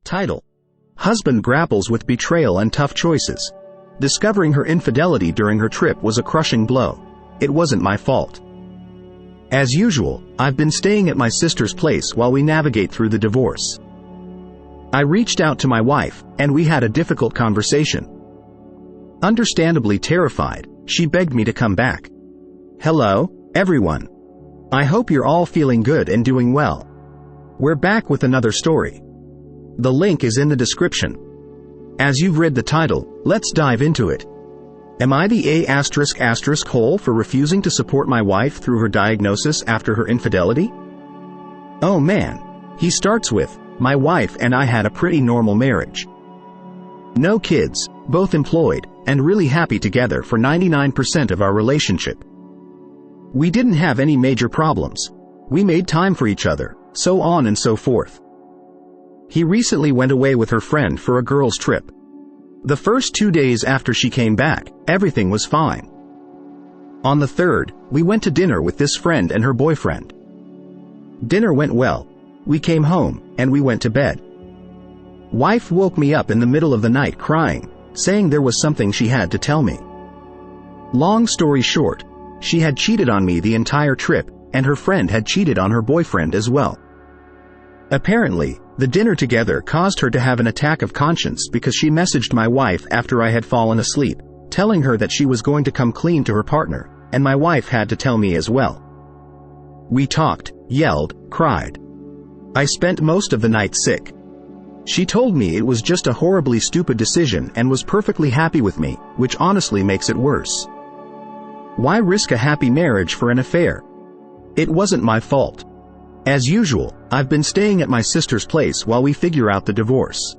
Title: Husband grapples with betrayal and tough choices. Discovering her infidelity during her trip was a crushing blow. It wasn't my fault. As usual, I've been staying at my sister's place while we navigate through the divorce. I reached out to my wife, and we had a difficult conversation. Understandably terrified, she begged me to come back. Hello, everyone. I hope you're all feeling good and doing well. We're back with another story. The link is in the description. As you've read the title, let's dive into it. Am I the hole for refusing to support my wife through her diagnosis after her infidelity? Oh man. He starts with, my wife and I had a pretty normal marriage. No kids, both employed, and really happy together for 99% of our relationship. We didn't have any major problems. We made time for each other, so on and so forth. He recently went away with her friend for a girls' trip. The first 2 days after she came back, everything was fine. On the third, we went to dinner with this friend and her boyfriend. Dinner went well. We came home, and we went to bed. Wife woke me up in the middle of the night crying, saying there was something she had to tell me. Long story short, she had cheated on me the entire trip, and her friend had cheated on her boyfriend as well. Apparently, the dinner together caused her to have an attack of conscience because she messaged my wife after I had fallen asleep, telling her that she was going to come clean to her partner, and my wife had to tell me as well. We talked, yelled, cried. I spent most of the night sick. She told me it was just a horribly stupid decision and was perfectly happy with me, which honestly makes it worse. Why risk a happy marriage for an affair? It wasn't my fault. As usual, I've been staying at my sister's place while we figure out the divorce.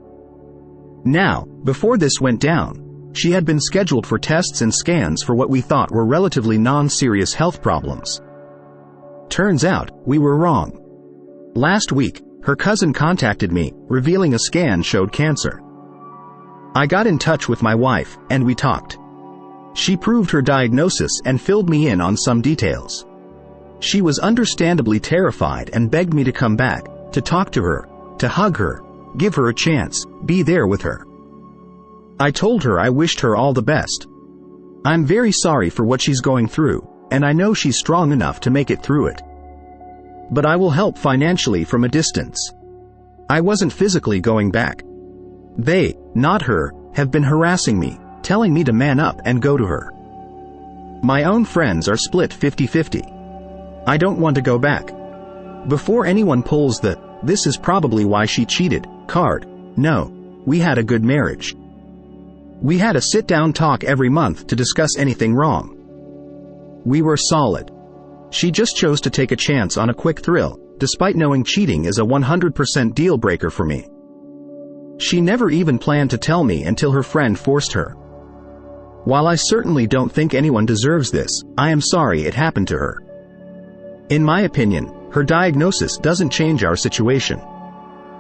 Now, before this went down, she had been scheduled for tests and scans for what we thought were relatively non-serious health problems. Turns out, we were wrong. Last week, her cousin contacted me, revealing a scan showed cancer. I got in touch with my wife, and we talked. She proved her diagnosis and filled me in on some details. She was understandably terrified and begged me to come back, to talk to her, to hug her, give her a chance, be there with her. I told her I wished her all the best. I'm very sorry for what she's going through, and I know she's strong enough to make it through it. But I will help financially from a distance. I wasn't physically going back. They, not her, have been harassing me, telling me to man up and go to her. My own friends are split 50-50. I don't want to go back. Before anyone pulls the, "this is probably why she cheated," card, no, we had a good marriage. We had a sit-down talk every month to discuss anything wrong. We were solid. She just chose to take a chance on a quick thrill, despite knowing cheating is a 100% deal breaker for me. She never even planned to tell me until her friend forced her. While I certainly don't think anyone deserves this, I am sorry it happened to her. In my opinion, her diagnosis doesn't change our situation.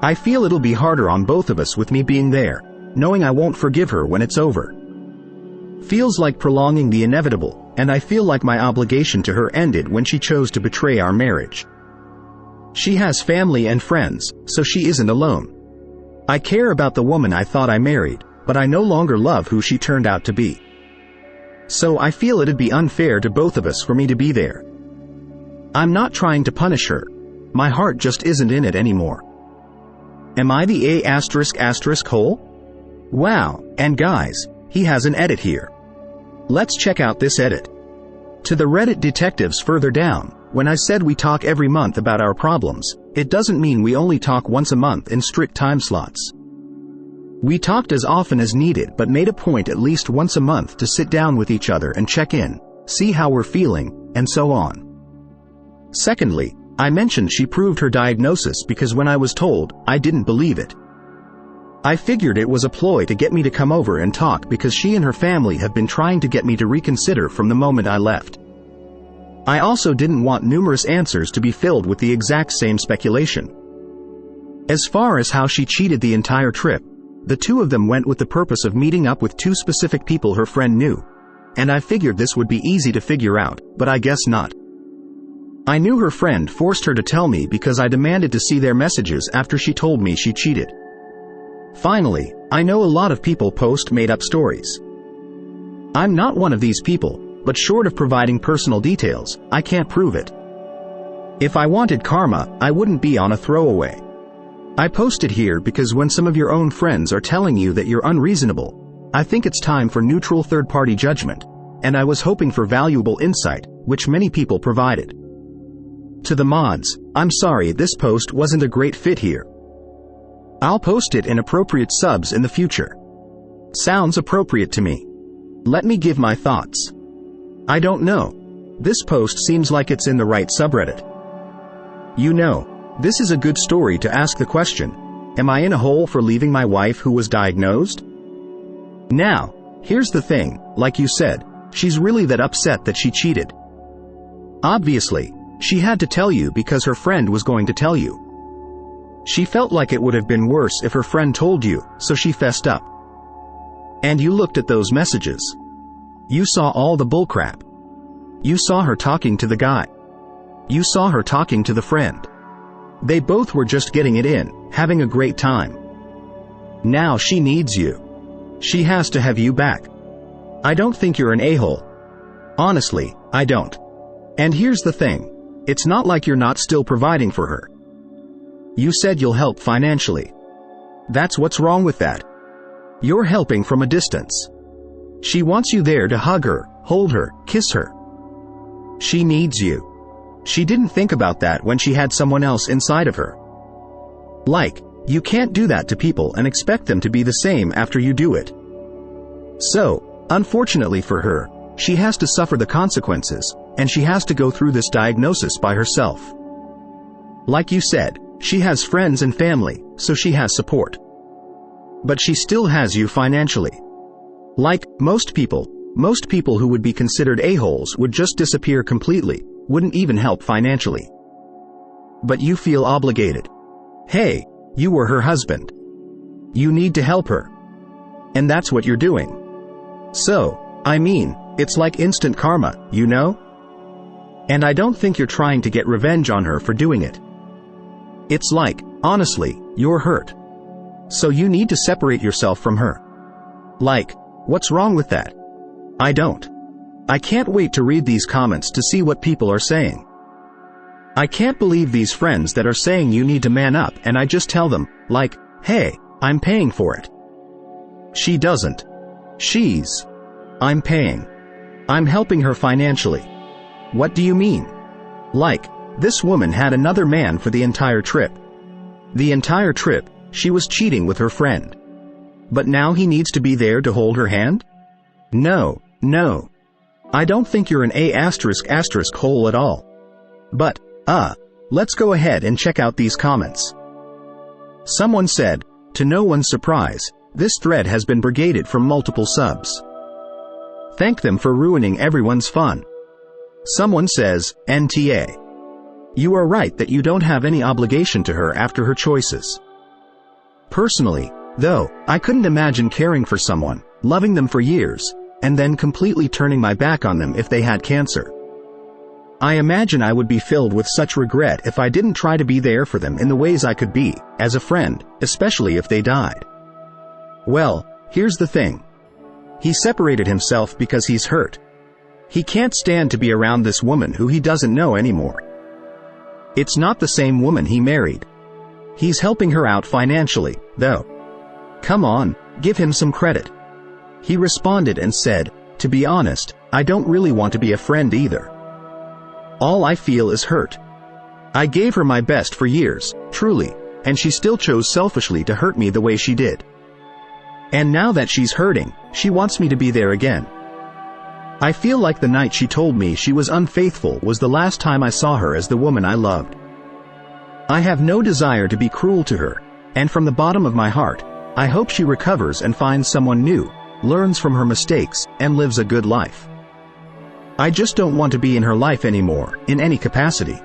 I feel it'll be harder on both of us with me being there, knowing I won't forgive her when it's over. Feels like prolonging the inevitable, and I feel like my obligation to her ended when she chose to betray our marriage. She has family and friends, so she isn't alone. I care about the woman I thought I married, but I no longer love who she turned out to be. So I feel it'd be unfair to both of us for me to be there. I'm not trying to punish her. My heart just isn't in it anymore. Am I the hole? Wow, and guys, he has an edit here. Let's check out this edit. To the Reddit detectives further down, when I said we talk every month about our problems, it doesn't mean we only talk once a month in strict time slots. We talked as often as needed but made a point at least once a month to sit down with each other and check in, see how we're feeling, and so on. Secondly, I mentioned she proved her diagnosis because when I was told, I didn't believe it. I figured it was a ploy to get me to come over and talk because she and her family have been trying to get me to reconsider from the moment I left. I also didn't want numerous answers to be filled with the exact same speculation. As far as how she cheated the entire trip, the two of them went with the purpose of meeting up with two specific people her friend knew, and I figured this would be easy to figure out, but I guess not. I knew her friend forced her to tell me because I demanded to see their messages after she told me she cheated. Finally, I know a lot of people post made-up stories. I'm not one of these people, but short of providing personal details, I can't prove it. If I wanted karma, I wouldn't be on a throwaway. I posted here because when some of your own friends are telling you that you're unreasonable, I think it's time for neutral third-party judgment, and I was hoping for valuable insight, which many people provided. To the mods, I'm sorry this post wasn't a great fit here. I'll post it in appropriate subs in the future. Sounds appropriate to me. Let me give my thoughts. I don't know. This post seems like it's in the right subreddit. You know, this is a good story to ask the question, am I in a hole for leaving my wife who was diagnosed? Now, here's the thing, like you said, she's really that upset that she cheated. Obviously, she had to tell you because her friend was going to tell you. She felt like it would have been worse if her friend told you, so she fessed up. And you looked at those messages. You saw all the bullcrap. You saw her talking to the guy. You saw her talking to the friend. They both were just getting it in, having a great time. Now she needs you. She has to have you back. I don't think you're an a-hole. Honestly, I don't. And here's the thing. It's not like you're not still providing for her. You said you'll help financially. That's what's wrong with that. You're helping from a distance. She wants you there to hug her, hold her, kiss her. She needs you. She didn't think about that when she had someone else inside of her. Like, you can't do that to people and expect them to be the same after you do it. So, unfortunately for her, she has to suffer the consequences, and she has to go through this diagnosis by herself. Like you said, she has friends and family, so she has support. But she still has you financially. Like, most people who would be considered a-holes would just disappear completely, wouldn't even help financially. But you feel obligated. Hey, you were her husband. You need to help her. And that's what you're doing. So, I mean, it's like instant karma, you know? And I don't think you're trying to get revenge on her for doing it. It's like, honestly, you're hurt. So you need to separate yourself from her. Like, what's wrong with that? I don't. I can't wait to read these comments to see what people are saying. I can't believe these friends that are saying you need to man up and I just tell them, like, hey, I'm paying for it. She doesn't. I'm paying. I'm helping her financially. What do you mean? Like, this woman had another man for the entire trip. The entire trip, she was cheating with her friend. But now he needs to be there to hold her hand? No. I don't think you're an A***hole at all. But, let's go ahead and check out these comments. Someone said, to no one's surprise, this thread has been brigaded from multiple subs. Thank them for ruining everyone's fun. Someone says, NTA. You are right that you don't have any obligation to her after her choices. Personally, though, I couldn't imagine caring for someone, loving them for years, and then completely turning my back on them if they had cancer. I imagine I would be filled with such regret if I didn't try to be there for them in the ways I could be, as a friend, especially if they died. Well, here's the thing. He separated himself because he's hurt. He can't stand to be around this woman who he doesn't know anymore. It's not the same woman he married. He's helping her out financially, though. Come on, give him some credit. He responded and said, to be honest, I don't really want to be a friend either. All I feel is hurt. I gave her my best for years, truly, and she still chose selfishly to hurt me the way she did. And now that she's hurting, she wants me to be there again. I feel like the night she told me she was unfaithful was the last time I saw her as the woman I loved. I have no desire to be cruel to her, and from the bottom of my heart, I hope she recovers and finds someone new, learns from her mistakes, and lives a good life. I just don't want to be in her life anymore, in any capacity.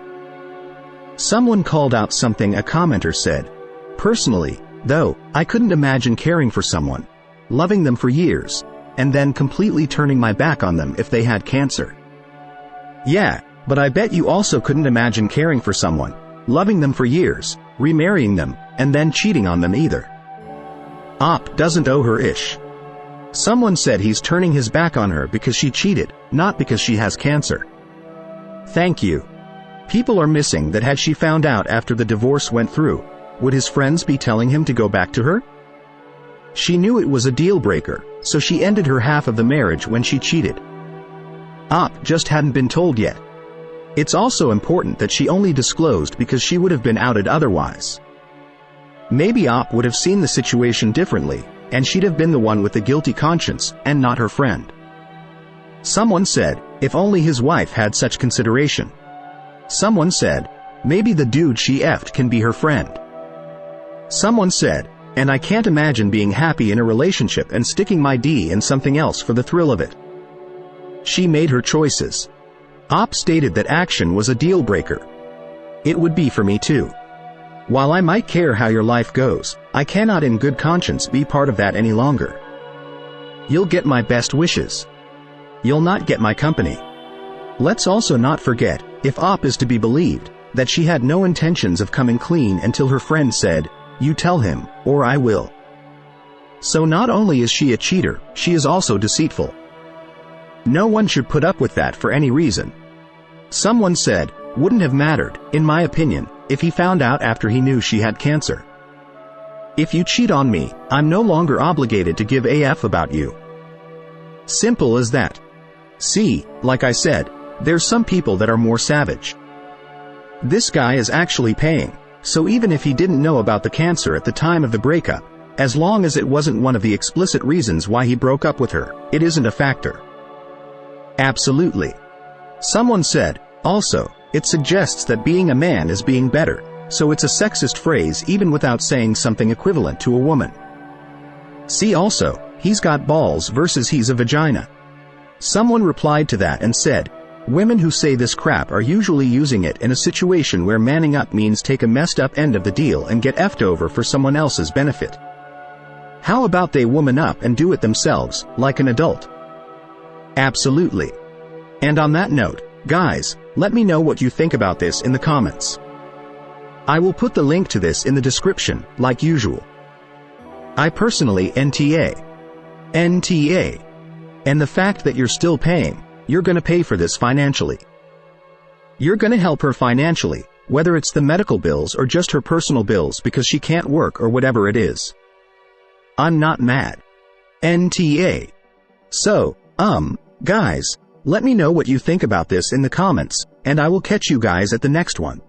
Someone called out something a commenter said. Personally, though, I couldn't imagine caring for someone, loving them for years, and then completely turning my back on them if they had cancer. Yeah, but I bet you also couldn't imagine caring for someone, loving them for years, remarrying them, and then cheating on them either. Op doesn't owe her ish. Someone said he's turning his back on her because she cheated, not because she has cancer. Thank you. People are missing that had she found out after the divorce went through, would his friends be telling him to go back to her? She knew it was a deal breaker, so she ended her half of the marriage when she cheated. Op just hadn't been told yet. It's also important that she only disclosed because she would have been outed otherwise. Maybe Op would have seen the situation differently, and she'd have been the one with the guilty conscience, and not her friend. Someone said, if only his wife had such consideration. Someone said, maybe the dude she effed can be her friend. Someone said, and I can't imagine being happy in a relationship and sticking my D in something else for the thrill of it. She made her choices. Op stated that action was a deal breaker. It would be for me too. While I might care how your life goes, I cannot in good conscience be part of that any longer. You'll get my best wishes. You'll not get my company. Let's also not forget, if Op is to be believed, that she had no intentions of coming clean until her friend said, "You tell him, or I will." So not only is she a cheater, she is also deceitful. No one should put up with that for any reason. Someone said, wouldn't have mattered, in my opinion, if he found out after he knew she had cancer. If you cheat on me, I'm no longer obligated to give a f about you. Simple as that. See, like I said, there's some people that are more savage. This guy is actually paying, so even if he didn't know about the cancer at the time of the breakup, as long as it wasn't one of the explicit reasons why he broke up with her, it isn't a factor. Absolutely. Someone said, also, it suggests that being a man is being better, so it's a sexist phrase even without saying something equivalent to a woman. See also, he's got balls versus he's a vagina. Someone replied to that and said, women who say this crap are usually using it in a situation where manning up means take a messed up end of the deal and get effed over for someone else's benefit. How about they woman up and do it themselves, like an adult? Absolutely. And on that note, guys, let me know what you think about this in the comments. I will put the link to this in the description, like usual. I personally NTA. And the fact that you're still paying, you're gonna pay for this financially. You're gonna help her financially, whether it's the medical bills or just her personal bills because she can't work or whatever it is. I'm not mad. NTA. So, guys, let me know what you think about this in the comments, and I will catch you guys at the next one.